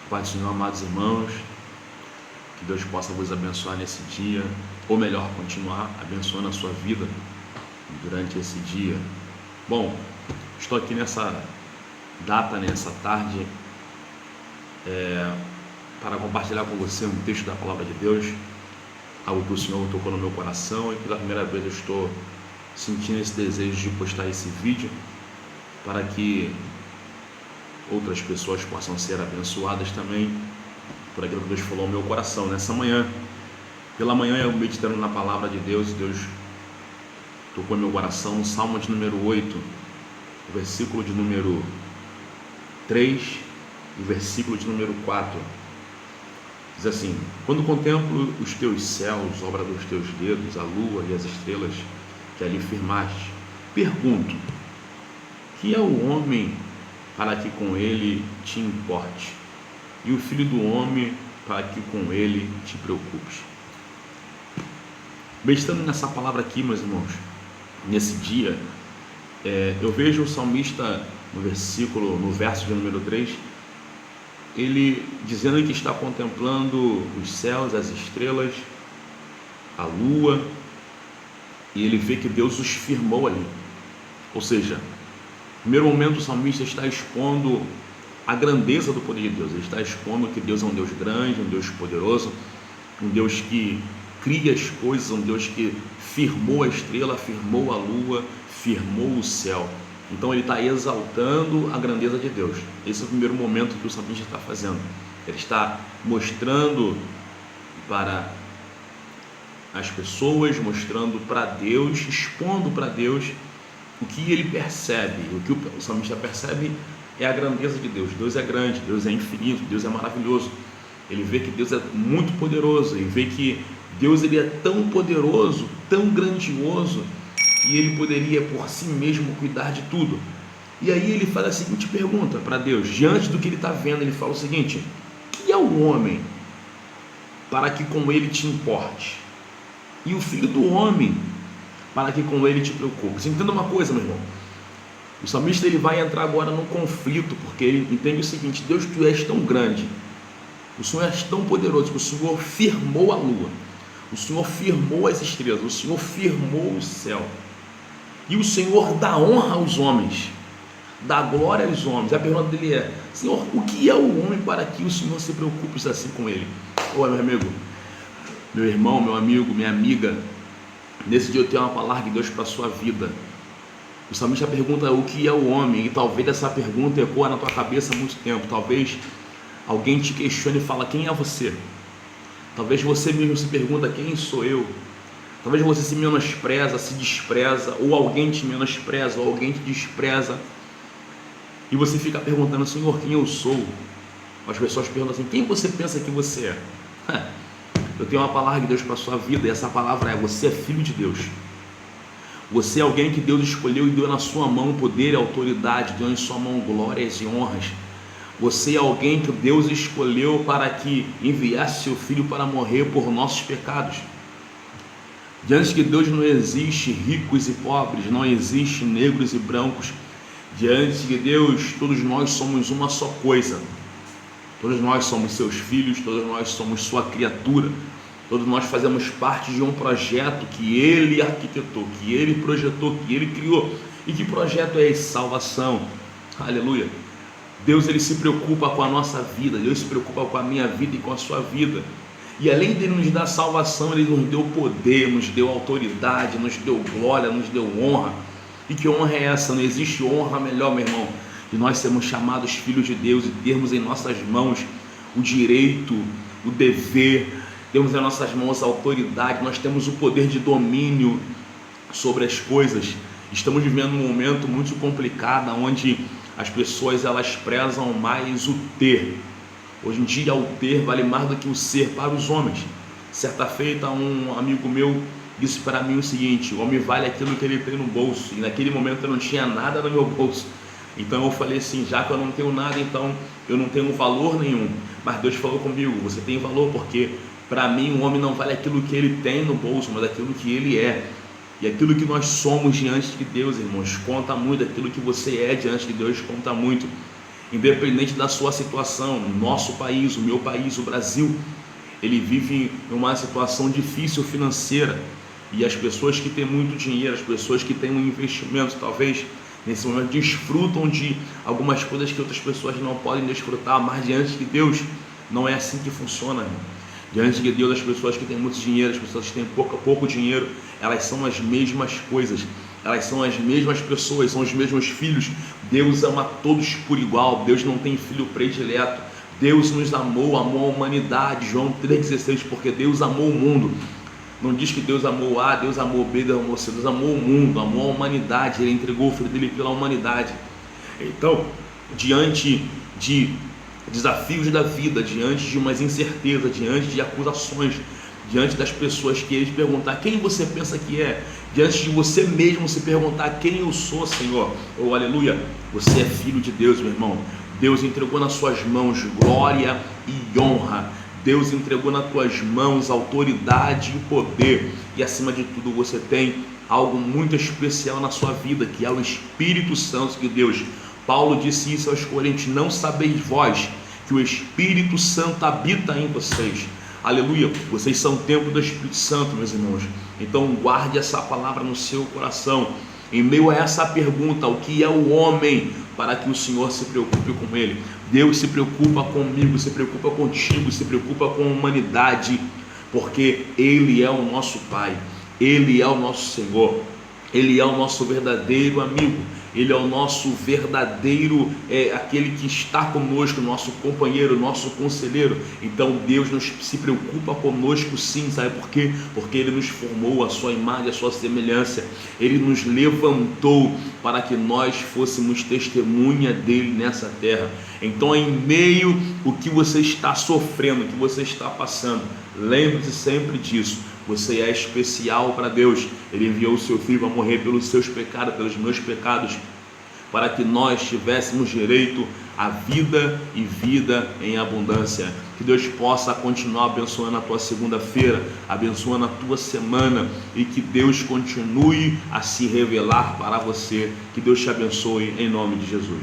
Pai do Senhor, amados irmãos, que Deus possa vos abençoar nesse dia, ou melhor, continuar abençoando a sua vida durante esse dia. Bom, estou aqui nessa data, nessa tarde, para compartilhar com você um texto da Palavra de Deus, algo que o Senhor tocou no meu coração e que pela primeira vez eu estou sentindo esse desejo de postar esse vídeo para que outras pessoas possam ser abençoadas também por aquilo que Deus falou ao meu coração nessa manhã. Pela manhã eu meditando na Palavra de Deus, Deus tocou no meu coração no Salmo de número 8, o versículo de número 3 e o versículo de número 4. Diz assim: quando contemplo os teus céus, obra dos teus dedos, a lua e as estrelas que ali firmaste, pergunto: que é o homem para que com ele te importe, e o filho do homem para que com ele te preocupes? Meditando nessa palavra aqui, meus irmãos, nesse dia, eu vejo o salmista no verso de número 3, ele dizendo que está contemplando os céus, as estrelas, a lua, e ele vê que Deus os firmou ali. Ou seja, no primeiro momento o salmista está expondo a grandeza do poder de Deus. Ele está expondo que Deus é um Deus grande, um Deus poderoso, um Deus que cria as coisas, um Deus que firmou a estrela, firmou a lua, firmou o céu. Então ele está exaltando a grandeza de Deus. Esse é o primeiro momento que o salmista está fazendo. Ele está mostrando para as pessoas, mostrando para Deus, expondo para Deus o que ele percebe. O que o salmista percebe é a grandeza de Deus. Deus é grande, Deus é infinito, Deus é maravilhoso. Ele vê que Deus é muito poderoso, ele vê que Deus ele é tão poderoso, tão grandioso, que ele poderia por si mesmo cuidar de tudo. E aí ele faz a seguinte pergunta para Deus, diante do que ele está vendo. Ele fala o seguinte: que é o homem para que com ele te importe, e o filho do homem para que com ele te preocupes? Entenda uma coisa, meu irmão, o salmista ele vai entrar agora num conflito, porque ele entende o seguinte: Deus, tu és tão grande, o Senhor é tão poderoso, que o Senhor firmou a lua, o Senhor firmou as estrelas, o Senhor firmou o céu, e o Senhor dá honra aos homens, dá glória aos homens. A pergunta dele é: Senhor, o que é o homem para que o Senhor se preocupe assim com ele? Oi, meu amigo, meu irmão, meu amigo, minha amiga, nesse dia eu tenho uma palavra de Deus para a sua vida. O salmista pergunta o que é o homem, e talvez essa pergunta ecoa na tua cabeça há muito tempo. Talvez alguém te questione e fala: quem é você? Talvez você mesmo se pergunta: quem sou eu? Talvez você se menospreza, se despreza, ou alguém te menospreza, ou alguém te despreza, e você fica perguntando: Senhor, quem eu sou? As pessoas perguntam assim: quem você pensa que você é? Eu tenho uma palavra de Deus para a sua vida, e essa palavra é: você é filho de Deus. Você é alguém que Deus escolheu e deu na sua mão poder e autoridade, deu em sua mão glórias e honras. Você é alguém que Deus escolheu para que enviasse seu filho para morrer por nossos pecados. Diante de Deus não existe ricos e pobres, não existe negros e brancos. Diante de Deus, todos nós somos uma só coisa. Todos nós somos seus filhos, todos nós somos sua criatura. Todos nós fazemos parte de um projeto que Ele arquitetou, que Ele projetou, que Ele criou. E que projeto é esse? Salvação. Aleluia. Deus ele se preocupa com a nossa vida, Deus se preocupa com a minha vida e com a sua vida. E além de nos dar salvação, Ele nos deu poder, nos deu autoridade, nos deu glória, nos deu honra. E que honra é essa? Não existe honra melhor, meu irmão, de nós sermos chamados filhos de Deus e termos em nossas mãos o direito, o dever, temos em nossas mãos a autoridade, nós temos o poder de domínio sobre as coisas. Estamos vivendo um momento muito complicado, onde as pessoas elas prezam mais o ter. Hoje em dia o ter vale mais do que o ser para os homens. Certa feita um amigo meu disse para mim o seguinte: o homem vale aquilo que ele tem no bolso, e naquele momento eu não tinha nada no meu bolso. Então eu falei assim: já que eu não tenho nada, então eu não tenho valor nenhum. Mas Deus falou comigo: você tem valor, porque para mim o homem não vale aquilo que ele tem no bolso, mas aquilo que ele é. E aquilo que nós somos diante de Deus, irmãos, conta muito. Aquilo que você é diante de Deus conta muito. independente da sua situação. O nosso país, o meu país, o Brasil, ele vive uma situação difícil financeira, e as pessoas que têm muito dinheiro, as pessoas que têm um investimento, talvez nesse momento desfrutam de algumas coisas que outras pessoas não podem desfrutar, mas diante de Deus não é assim que funciona, irmão. Diante de Deus, as pessoas que têm muito dinheiro, as pessoas que têm pouco dinheiro, elas são as mesmas coisas, elas são as mesmas pessoas, são os mesmos filhos. Deus ama todos por igual, Deus não tem filho predileto. Deus nos amou a humanidade, João 3,16, porque Deus amou o mundo. Não diz que Deus amou A, Deus amou B, Deus amou C, Deus amou o mundo, amou a humanidade, Ele entregou o Filho dele pela humanidade. Então, diante de desafios da vida, diante de umas incertezas, diante de acusações, diante das pessoas que eles perguntar quem você pensa que é, diante de você mesmo se perguntar quem eu sou, Senhor, oh aleluia, você é filho de Deus, meu irmão. Deus entregou nas suas mãos glória e honra. Deus entregou nas tuas mãos autoridade e poder, e acima de tudo você tem algo muito especial na sua vida, que é o Espírito Santo de Deus. Paulo disse isso aos Coríntios: não sabeis vós que o Espírito Santo habita em vocês? Aleluia, vocês são templo do Espírito Santo, meus irmãos. Então guarde essa palavra no seu coração. Em meio a essa pergunta, o que é o homem, para que o Senhor se preocupe com ele? Deus se preocupa comigo, se preocupa contigo, se preocupa com a humanidade, porque Ele é o nosso Pai, Ele é o nosso Senhor, Ele é o nosso verdadeiro amigo, Ele é o nosso verdadeiro, aquele que está conosco, nosso companheiro, nosso conselheiro. Então Deus se preocupa conosco sim, sabe por quê? Porque Ele nos formou a sua imagem, a sua semelhança. Ele nos levantou para que nós fôssemos testemunha dEle nessa terra. Então, em meio ao que você está sofrendo, o que você está passando, lembre-se sempre disso. Você é especial para Deus. Ele enviou o seu Filho para morrer pelos seus pecados, pelos meus pecados, para que nós tivéssemos direito à vida e vida em abundância. Que Deus possa continuar abençoando a tua segunda-feira, abençoando a tua semana, e que Deus continue a se revelar para você. Que Deus te abençoe em nome de Jesus.